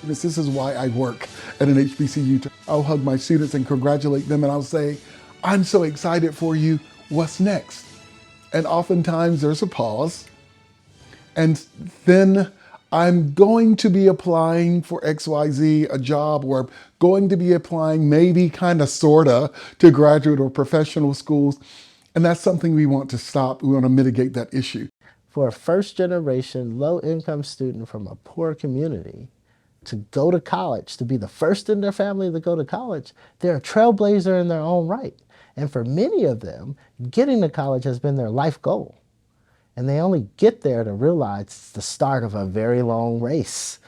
This is why I work at an HBCU. I'll hug my students and congratulate them, and I'll say, I'm so excited for you. What's next? And oftentimes there's a pause. And then I'm going to be applying for XYZ, a job, or I'm going to be applying maybe kind of sorta to graduate or professional schools. And that's something we want to stop. We want to mitigate that issue. For a first generation low income student from a poor community to go to college, to be the first in their family to go to college, they're a trailblazer in their own right. And for many of them, getting to college has been their life goal. And they only get there to realize it's the start of a very long race.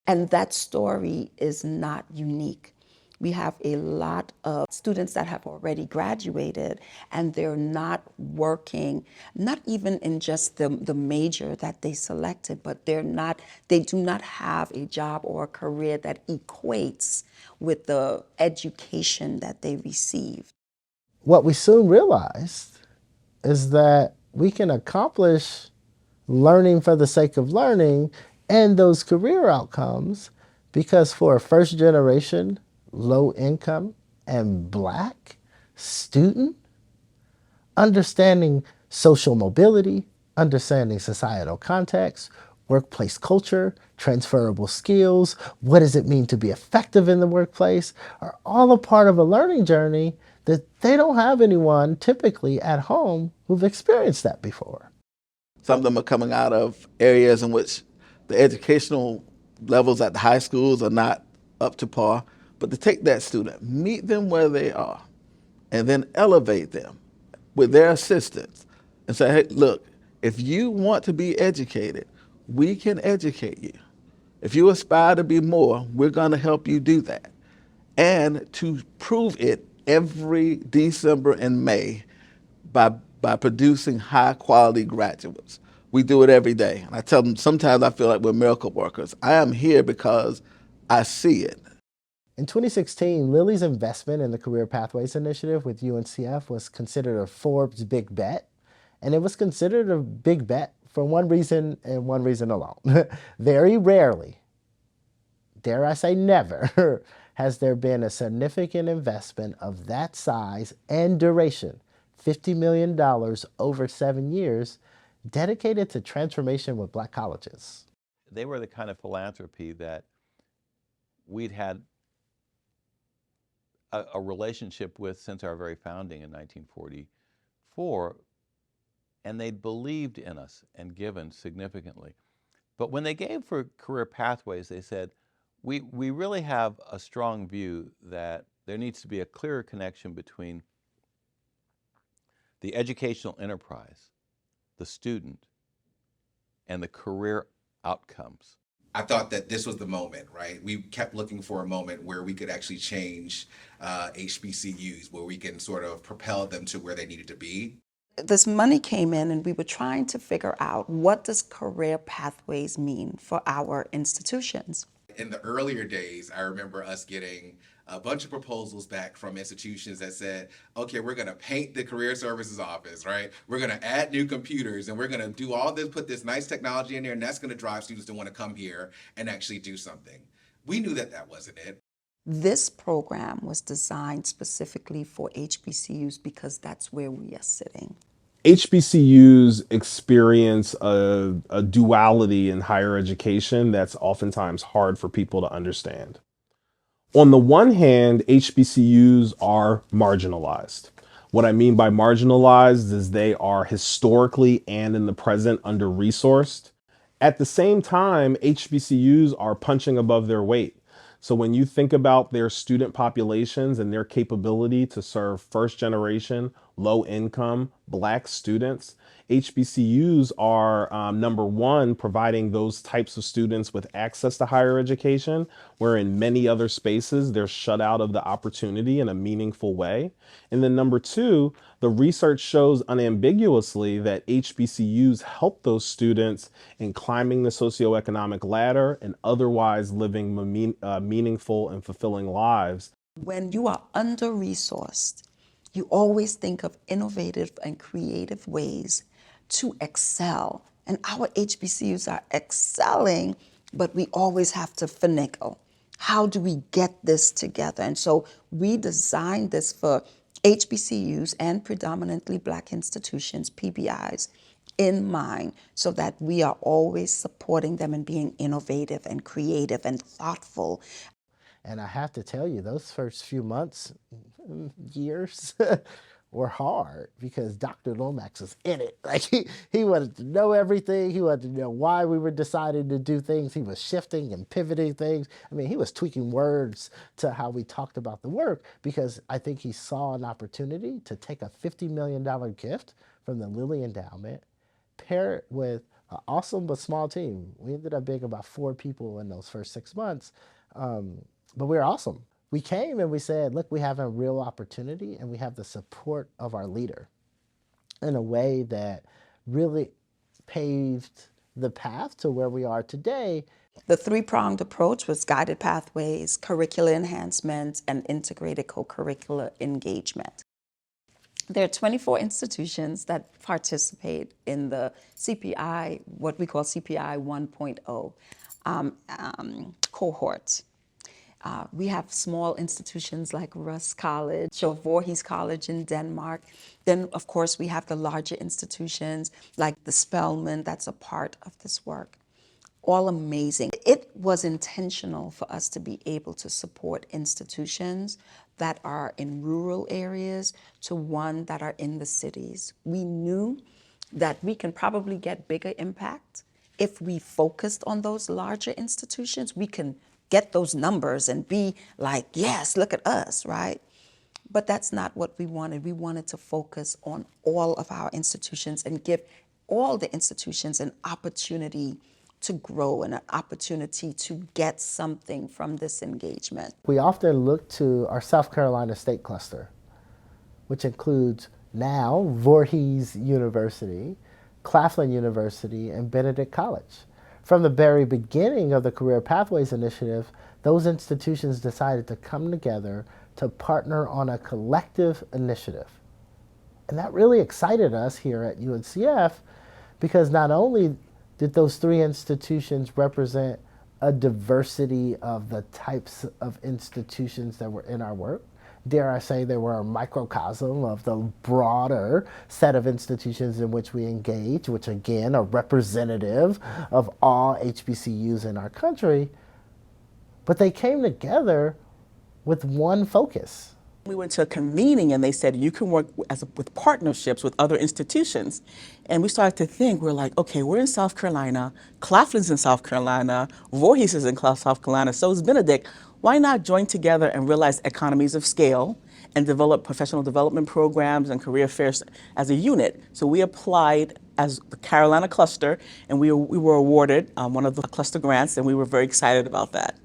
And that story is not unique. We have a lot of students that have already graduated and they're not working, not even in just the major that they selected, but they do not have a job or a career that equates with the education that they received. What we soon realized is that we can accomplish learning for the sake of learning and those career outcomes because for a first generation, low income, and Black student, understanding social mobility, understanding societal context, workplace culture, transferable skills, what does it mean to be effective in the workplace, are all a part of a learning journey that they don't have anyone typically at home who've experienced that before. Some of them are coming out of areas in which the educational levels at the high schools are not up to par. But to take that student, meet them where they are, and then elevate them with their assistance and say, hey, look, if you want to be educated, we can educate you. If you aspire to be more, we're going to help you do that. And to prove it every December and May by producing high quality graduates. We do it every day. And I tell them, sometimes I feel like we're miracle workers. I am here because I see it. In 2016, Lilly's investment in the Career Pathways Initiative with UNCF was considered a Forbes big bet. And it was considered a big bet for one reason and one reason alone. Very rarely, dare I say never, has there been a significant investment of that size and duration, $50 million over 7 years, dedicated to transformation with Black colleges. They were the kind of philanthropy that we'd had a relationship with since our very founding in 1944, and they'd believed in us and given significantly. But when they gave for career pathways, they said, we really have a strong view that there needs to be a clearer connection between the educational enterprise, the student, and the career outcomes. I thought that this was the moment, right? We kept looking for a moment where we could actually change HBCUs, where we can sort of propel them to where they needed to be. This money came in and we were trying to figure out, what does career pathways mean for our institutions? In the earlier days, I remember us getting a bunch of proposals back from institutions that said, okay, we're going to paint the career services office, right? We're going to add new computers and we're going to do all this, put this nice technology in there, and that's going to drive students to want to come here and actually do something. We knew that that wasn't it. This program was designed specifically for HBCUs because that's where we are sitting. HBCUs experience a duality in higher education that's oftentimes hard for people to understand. On the one hand, HBCUs are marginalized. What I mean by marginalized is they are historically and in the present under-resourced. At the same time, HBCUs are punching above their weight. So when you think about their student populations and their capability to serve first generation, low income, Black students, HBCUs are number one, providing those types of students with access to higher education, where in many other spaces they're shut out of the opportunity in a meaningful way. And then number two, the research shows unambiguously that HBCUs help those students in climbing the socioeconomic ladder and otherwise living meaningful and fulfilling lives. When you are under-resourced, you always think of innovative and creative ways to excel. And our HBCUs are excelling but we always have to finagle. How do we get this together? And so we designed this for HBCUs and predominantly Black institutions, PBIs, in mind, so that we are always supporting them and being innovative and creative and thoughtful. And I have to tell you, those first few months, years, were hard because Dr. Lomax was in it. Like he wanted to know everything. He wanted to know why we were deciding to do things. He was shifting and pivoting things. I mean, he was tweaking words to how we talked about the work because I think he saw an opportunity to take a $50 million gift from the Lilly Endowment, pair it with an awesome but small team. We ended up being about 4 people in those first 6 months. But we were awesome. We came and we said, look, we have a real opportunity and we have the support of our leader in a way that really paved the path to where we are today. The three-pronged approach was guided pathways, curricular enhancement, and integrated co-curricular engagement. There are 24 institutions that participate in the CPI, what we call CPI 1.0 cohort. We have small institutions like Russ College or Voorhees College in Denmark. Then, of course, we have the larger institutions like the Spelman that's a part of this work. All amazing. It was intentional for us to be able to support institutions that are in rural areas to one that are in the cities. We knew that we can probably get bigger impact if we focused on those larger institutions. We can get those numbers and be like, yes, look at us, right? But that's not what we wanted. We wanted to focus on all of our institutions and give all the institutions an opportunity to grow and an opportunity to get something from this engagement. We often look to our South Carolina State Cluster, which includes now Voorhees University, Claflin University, and Benedict College. From the very beginning of the Career Pathways Initiative, those institutions decided to come together to partner on a collective initiative. And that really excited us here at UNCF because not only did those 3 institutions represent a diversity of the types of institutions that were in our work, dare I say they were a microcosm of the broader set of institutions in which we engage, which again are representative of all HBCUs in our country, but they came together with one focus. We went to a convening and they said, you can work with partnerships with other institutions. And we started to think, we're like, okay, we're in South Carolina, Claflin's in South Carolina, Voorhees is in South Carolina, so is Benedict. Why not join together and realize economies of scale and develop professional development programs and career fairs as a unit? So we applied as the Carolina cluster and we were awarded one of the cluster grants and we were very excited about that.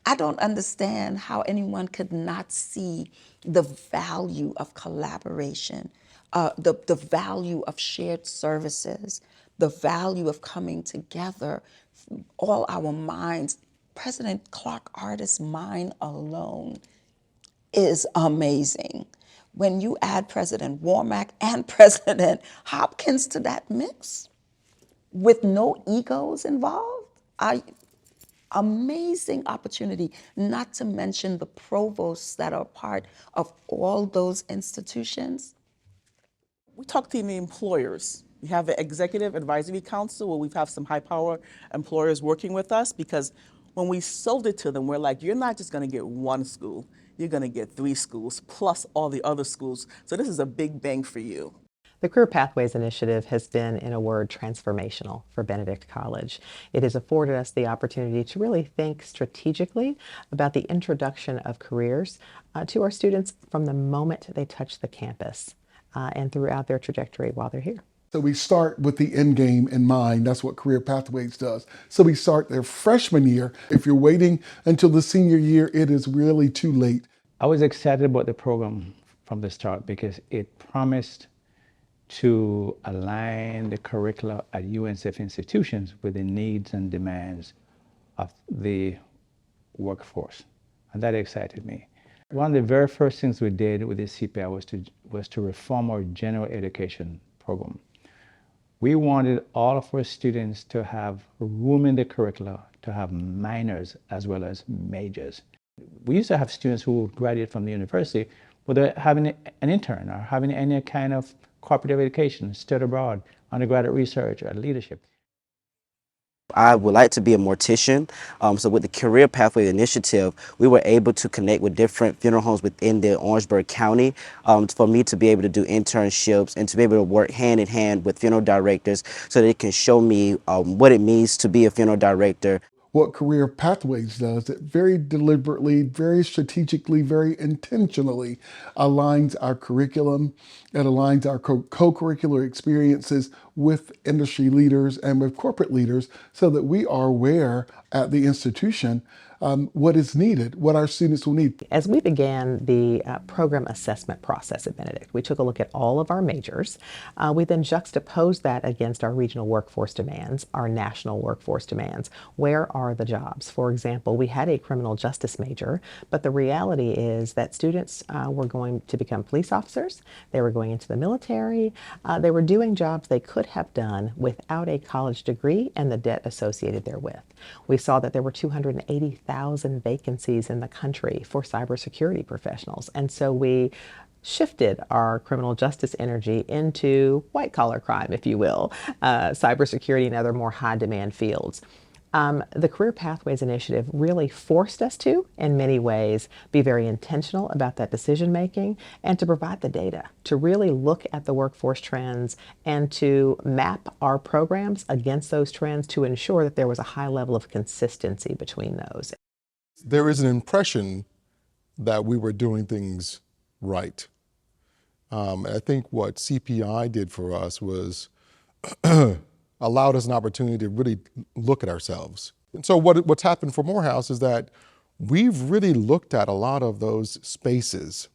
I don't understand how anyone could not see the value of collaboration, the value of shared services, the value of coming together, all our minds. President Clark Artist's mind alone is amazing. When you add President Womack and President Hopkins to that mix, with no egos involved, amazing opportunity, not to mention the provosts that are part of all those institutions. We talk to the employers. We have the Executive Advisory Council where we have some high power employers working with us because when we sold it to them, we're like, you're not just gonna get one school, you're gonna get 3 schools plus all the other schools. So this is a big bang for you. The Career Pathways Initiative has been, in a word, transformational for Benedict College. It has afforded us the opportunity to really think strategically about the introduction of careers to our students from the moment they touch the campus and throughout their trajectory while they're here. So we start with the end game in mind. That's what Career Pathways does. So we start their freshman year. If you're waiting until the senior year, it is really too late. I was excited about the program from the start because it promised to align the curricula at UNCF institutions with the needs and demands of the workforce. And that excited me. One of the very first things we did with the CPI was to reform our general education program. We wanted all of our students to have room in the curricula to have minors as well as majors. We used to have students who graduate from the university without having an intern or having any kind of cooperative education, study abroad, undergraduate research, or leadership. I would like to be a mortician. So with the Career Pathway Initiative, we were able to connect with different funeral homes within the Orangeburg County for me to be able to do internships and to be able to work hand in hand with funeral directors so they can show me what it means to be a funeral director. What Career Pathways does, it very deliberately, very strategically, very intentionally aligns our curriculum. It aligns our co-curricular experiences with industry leaders and with corporate leaders so that we are aware at the institution what is needed, what our students will need. As we began the program assessment process at Benedict, we took a look at all of our majors. We then juxtaposed that against our regional workforce demands, our national workforce demands. Where are the jobs? For example, we had a criminal justice major, but the reality is that students were going to become police officers, they were going into the military, they were doing jobs they could have done without a college degree and the debt associated therewith. We saw that there were 280,000 vacancies in the country for cybersecurity professionals, and so we shifted our criminal justice energy into white-collar crime, if you will, cybersecurity and other more high-demand fields. The Career Pathways Initiative really forced us to, in many ways, be very intentional about that decision making and to provide the data, to really look at the workforce trends and to map our programs against those trends to ensure that there was a high level of consistency between those. There is an impression that we were doing things right. I think what CPI did for us was allowed us an opportunity to really look at ourselves. And so what's happened for Morehouse is that we've really looked at a lot of those spaces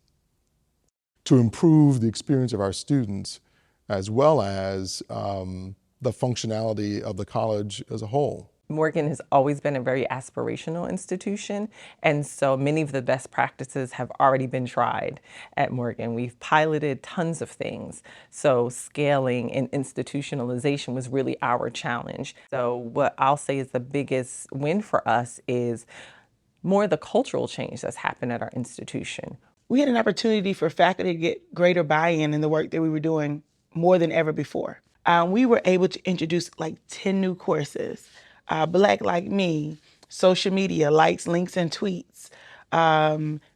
to improve the experience of our students as well as the functionality of the college as a whole. Morgan has always been a very aspirational institution, and so many of the best practices have already been tried at Morgan. We've piloted tons of things, so scaling and institutionalization was really our challenge. So what I'll say is the biggest win for us is more the cultural change that's happened at our institution. We had an opportunity for faculty to get greater buy-in in the work that we were doing more than ever before. We were able to introduce like 10 new courses. Black Like Me, social media, likes, links, and tweets,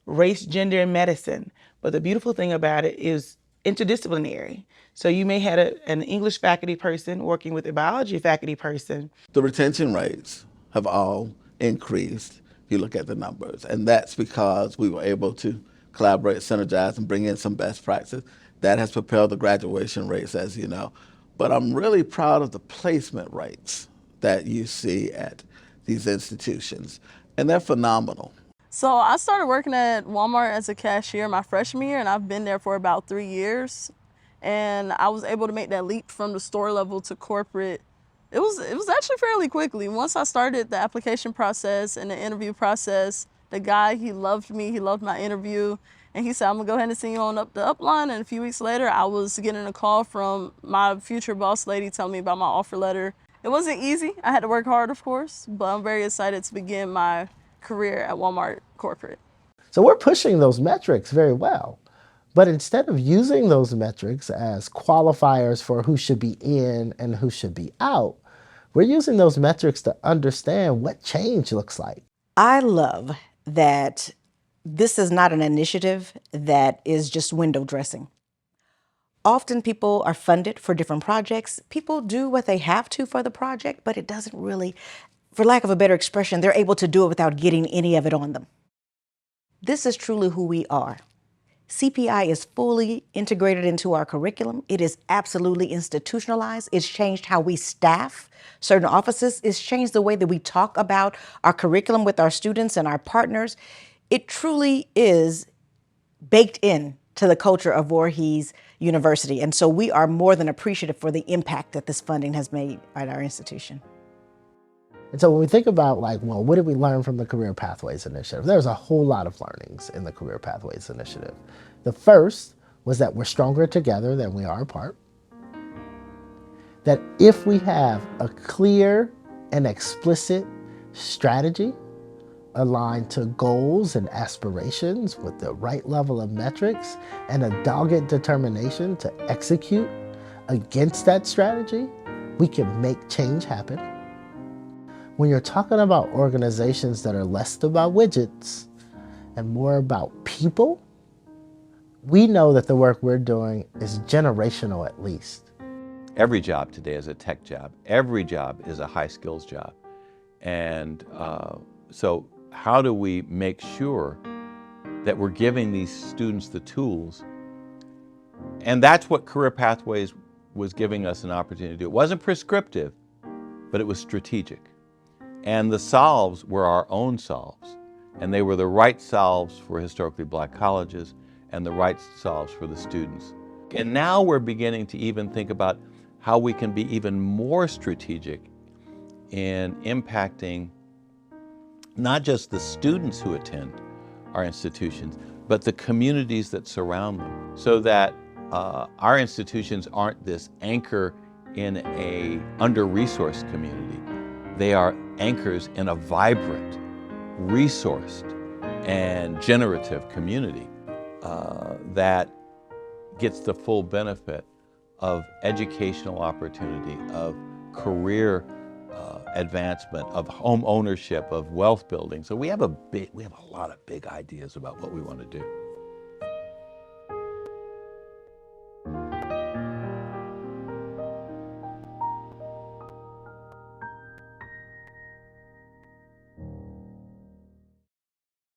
race, gender, and medicine. But the beautiful thing about it is interdisciplinary. So you may have an English faculty person working with a biology faculty person. The retention rates have all increased if you look at the numbers. And that's because we were able to collaborate, synergize, and bring in some best practices. That has propelled the graduation rates, as you know. But I'm really proud of the placement rates that you see at these institutions, and they're phenomenal. So I started working at Walmart as a cashier my freshman year, and I've been there for about 3 years. And I was able to make that leap from the store level to corporate. It was actually fairly quickly. Once I started the application process and the interview process, the guy, he loved me, he loved my interview, and he said, I'm gonna go ahead and send you on up the upline. And a few weeks later, I was getting a call from my future boss lady telling me about my offer letter. It wasn't easy. I had to work hard, of course, but I'm very excited to begin my career at Walmart Corporate. So we're pushing those metrics very well. But instead of using those metrics as qualifiers for who should be in and who should be out, we're using those metrics to understand what change looks like. I love that this is not an initiative that is just window dressing. Often people are funded for different projects. People do what they have to for the project, but it doesn't really, for lack of a better expression, they're able to do it without getting any of it on them. This is truly who we are. CPI is fully integrated into our curriculum. It is absolutely institutionalized. It's changed how we staff certain offices. It's changed the way that we talk about our curriculum with our students and our partners. It truly is baked in to the culture of Voorhees University. And so we are more than appreciative for the impact that this funding has made at our institution. And so when we think about well, what did we learn from the Career Pathways Initiative? There's a whole lot of learnings in the Career Pathways Initiative. The first was that we're stronger together than we are apart. That if we have a clear and explicit strategy aligned to goals and aspirations with the right level of metrics and a dogged determination to execute against that strategy, we can make change happen. When you're talking about organizations that are less about widgets and more about people, we know that the work we're doing is generational at least. Every job today is a tech job. Every job is a high skills job. And so how do we make sure that we're giving these students the tools? And that's what Career Pathways was giving us an opportunity to do. It wasn't prescriptive, but it was strategic. And the solves were our own solves. And they were the right solves for historically black colleges and the right solves for the students. And now we're beginning to even think about how we can be even more strategic in impacting not just the students who attend our institutions, but the communities that surround them, so that our institutions aren't this anchor in a under-resourced community. They are anchors in a vibrant, resourced, and generative community that gets the full benefit of educational opportunity, of career advancement, of home ownership, of wealth building. So we have a lot of big ideas about what we want to do.